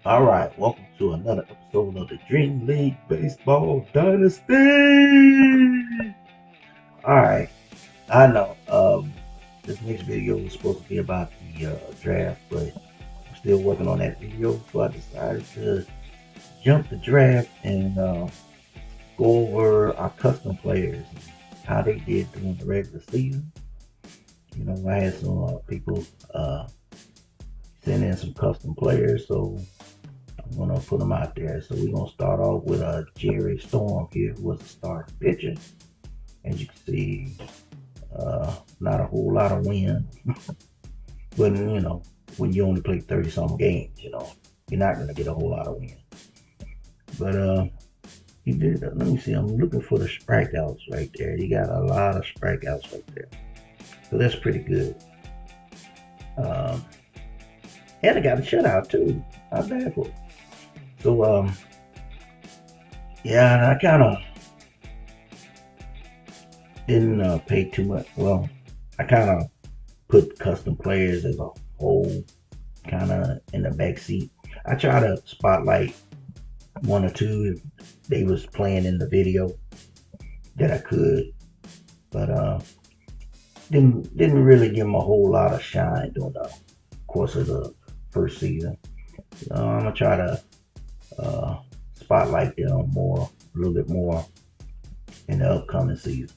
All right, welcome to another episode of the Dream League Baseball Dynasty. All right, I know this next video was supposed to be about the draft, but I'm still working on that video, so I decided to jump the draft and go over our custom players, how they did during the regular season. I had some people send in some custom players, so I'm gonna put them out there. So we're gonna start off with Jerry Storm here, who was a starting pitcher. As you can see, not a whole lot of win, but when you only play 30 some games, you're not gonna get a whole lot of win. But he did. Let me see. I'm looking for the strikeouts right there. He got a lot of strikeouts right there, so that's pretty good. Um, and I got a shutout too. Not bad for it. So yeah, I kind of didn't pay too much. Well, I kind of put custom players as a whole kind of in the back seat. I try to spotlight one or two if they was playing in the video that I could, but didn't really give them a whole lot of shine during the course of the first season. I'm gonna try to spotlight them more, a little bit more in the upcoming season,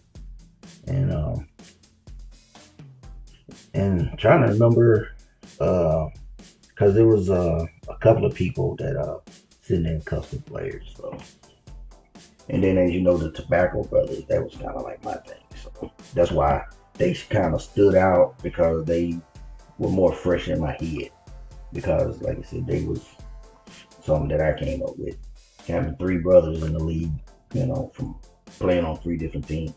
and trying to remember because there was a couple of people that sent in custom players. So, and then as you know, the Tobacco Brothers, that was kind of like my thing. So that's why they kind of stood out, because they were more fresh in my head. Because like I said, they was something that I came up with. Having three brothers in the league, from playing on three different teams.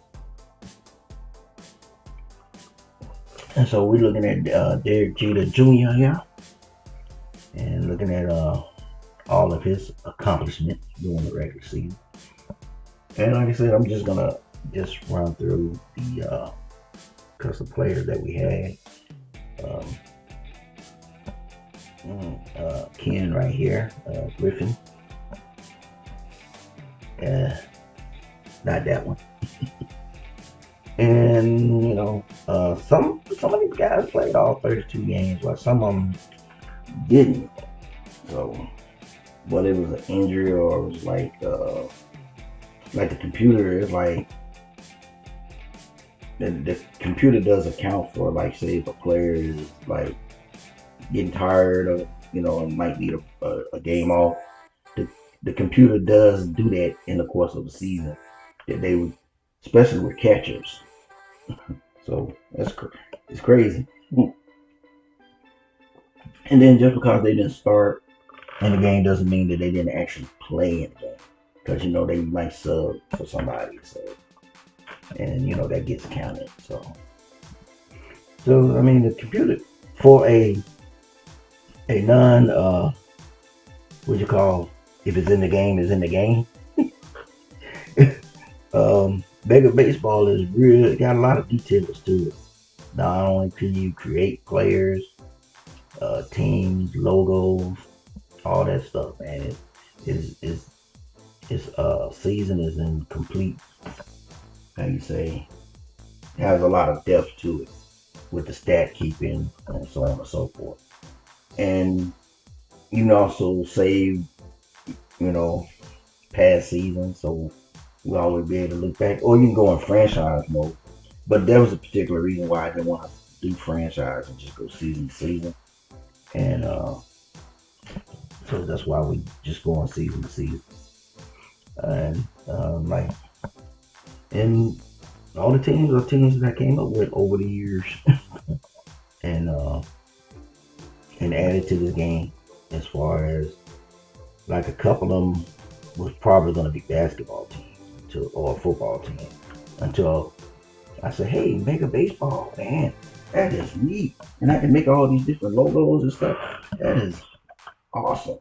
And so we're looking at Derek Jeter Jr. here, and looking at all of his accomplishments during the regular season. And like I said, I'm just gonna run through the custom players that we had. Ken right here, Griffin. Not that one. And some of these guys played all 32 games, while some of them didn't. So whether it was an injury or it was like the computer is like the computer does account for, like, say if a player is like getting tired or and might need a game off. The computer does do that in the course of the season. That they would, especially with catchers. So it's crazy. And then just because they didn't start in the game doesn't mean that they didn't actually play in the game. Because they might sub for somebody, so and that gets counted. So I mean, the computer, for a non what you call, if it's in the game, is in the game. Mega Baseball is really got a lot of details to it. Not only can you create players, teams, logos, all that stuff, and its season is incomplete. How you say, has a lot of depth to it with the stat keeping and so on and so forth. And you can also save, past seasons, so we always be able to look back. Or you can go in franchise mode. But there was a particular reason why I didn't want to do franchise and just go season to season. And so that's why we just go on season to season. And and all the teams are teams that I came up with over the years, and added to this game. As far as, like, a couple of them was probably going to be basketball teams or football teams, until I said, "Hey, Mega Baseball, man, that is neat, and I can make all these different logos and stuff. That is awesome."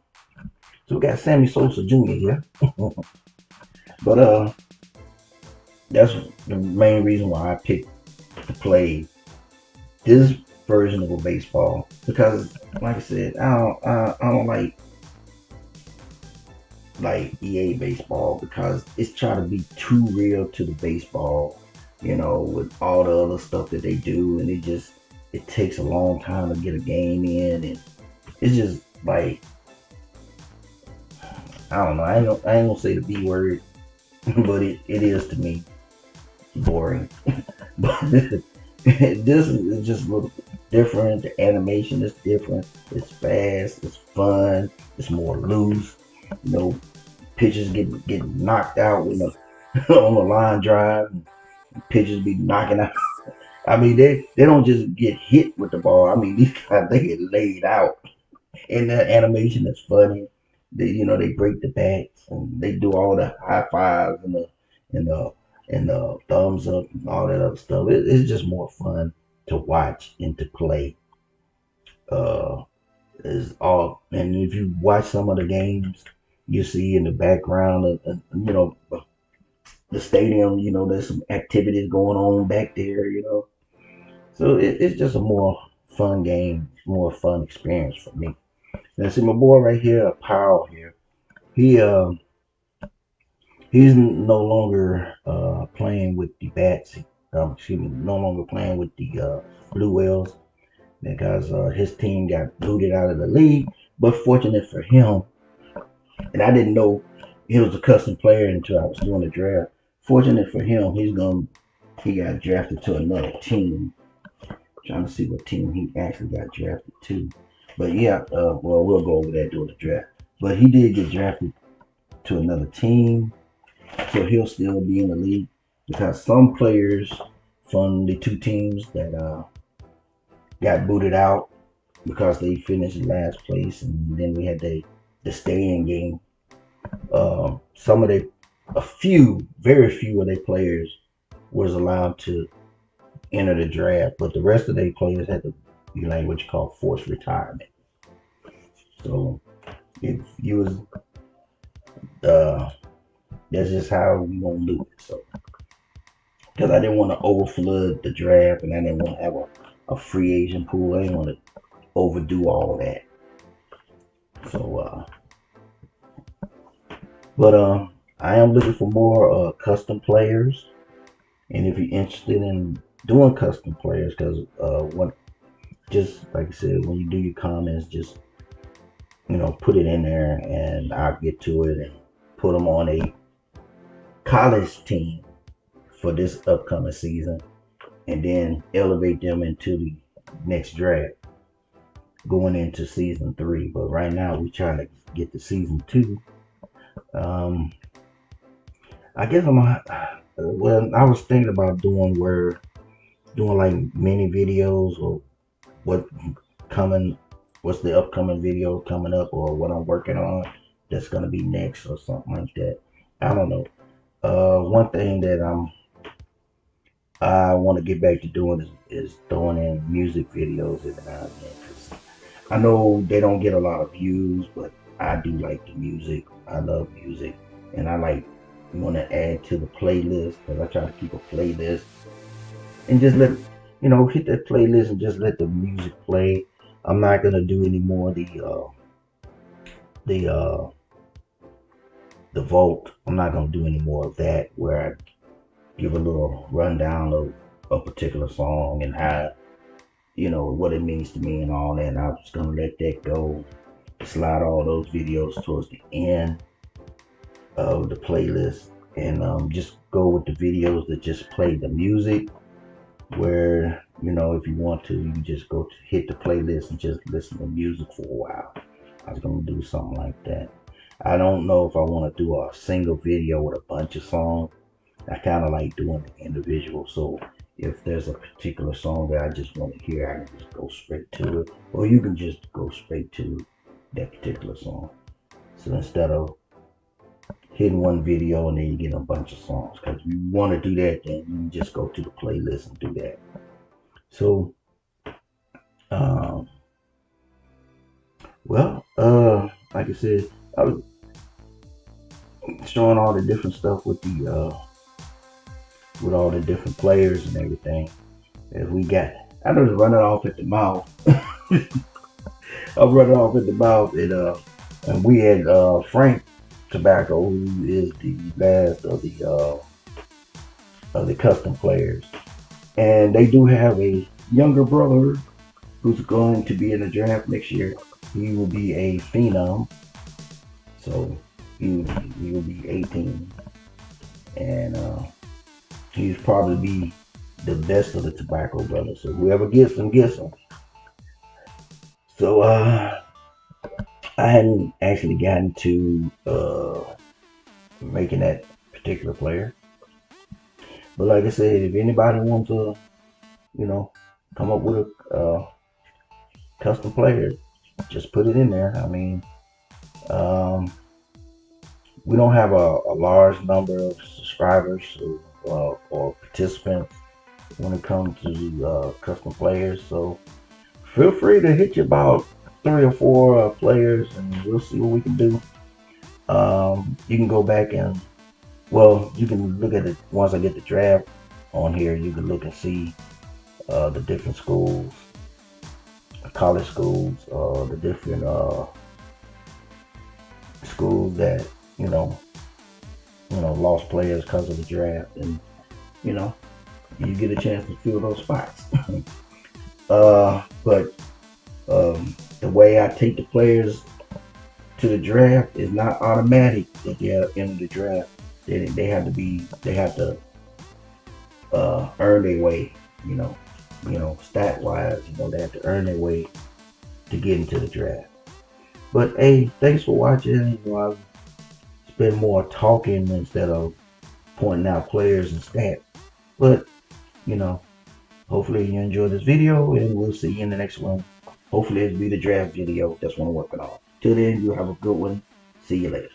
So we got Sammy Sosa Jr. here, but that's the main reason why I picked to play this version of a baseball, because, like I said, I don't like like EA baseball because it's trying to be too real to the baseball, with all the other stuff that they do, and it takes a long time to get a game in, and it's just like I don't know. I ain't gonna say the B word, but it is to me boring. But this is just a little different. The animation is different. It's fast. It's fun. It's more loose. You know, pitchers get knocked out with on the line drive. And pitchers be knocking out. I mean, they don't just get hit with the ball. I mean, these guys they get laid out. And that animation is funny. They break the bats and they do all the high fives and the and the thumbs up and all that other stuff. It's just more fun to watch and to play. Uh, is all. And if you watch some of the games, you see in the background, the stadium. There's some activities going on back there. So it's just a more fun game, more fun experience for me. Now see my boy right here, Powell here. He he's no longer playing with the bats. Excuse me, no longer playing with the Blue Whales because his team got booted out of the league. But fortunate for him, and I didn't know he was a custom player until I was doing the draft. Fortunate for him, he got drafted to another team. Trying to see what team he actually got drafted to. But yeah, well, we'll go over that during the draft. But he did get drafted to another team, so he'll still be in the league because some players from the two teams that got booted out because they finished last place, and then we had the stay-in game. Some of very few of their players was allowed to enter the draft, but the rest of their players had to be like what you call forced retirement. So if you was that's just how we gonna do it. So because I didn't want to overflood the draft and I didn't want to have a free agent pool. I didn't want to overdo all of that. So but I am looking for more custom players, and if you're interested in doing custom players, because just like I said, when you do your comments, just put it in there, and I'll get to it and put them on a college team for this upcoming season, and then elevate them into the next draft going into season 3. But right now we're trying to get to season 2. I guess well, I was thinking about doing like mini videos or what what's the upcoming video coming up, or what I'm working on that's gonna be next, or something like that. I don't know. One thing that I want to get back to doing is throwing in music videos every now and then. 'Cause I know they don't get a lot of views, but I do like the music. I love music, and I want to add to the playlist because I try to keep a playlist and just hit that playlist and just let the music play. I'm not gonna do any more of the vault. I'm not gonna do any more of that where I give a little rundown of a particular song and how what it means to me and all that. And I'm just gonna let that go. Slide all those videos towards the end of the playlist, and just go with the videos that just play the music, where if you want to, you can just go to hit the playlist and just listen to music for a while. I was gonna do something like that. I don't know if I want to do a single video with a bunch of songs. I kind of like doing the individual. So if there's a particular song that I just want to hear, I can just go straight to it, or you can just go straight to that particular song. So instead of hitting one video and then you get a bunch of songs, because if you want to do that, then you just go to the playlist and do that. So like I said, I was showing all the different stuff with all the different players and everything that we got. I just run it off at the mouth. I'm running off at the mouth, and we had Frank. Tobacco, who is the last of the custom players. And they do have a younger brother who's going to be in the draft next year. He will be a phenom, so he will be 18, and he's probably be the best of the Tobacco brothers. So whoever gets him, gets him. So I hadn't actually gotten to making that particular player, but like I said, if anybody wants to, you know, come up with a custom player, just put it in there. I mean, um, we don't have a large number of subscribers or participants when it comes to custom players. So feel free to hit you about 3 or 4 players, and we'll see what we can do. You can go back and you can look at it once I get the draft on here. You can look and see the different schools, college schools, the different schools that you know lost players because of the draft, and you know you get a chance to fill those spots. But the way I take the players to the draft is not automatic that they're in the draft. They have to earn their way. Stat wise, they have to earn their way to get into the draft. But hey, thanks for watching. I've spent more talking instead of pointing out players and stats. But hopefully you enjoy this video, and we'll see you in the next one. Hopefully it'll be the draft video. That's what I'm working on. Till then, you have a good one. See you later.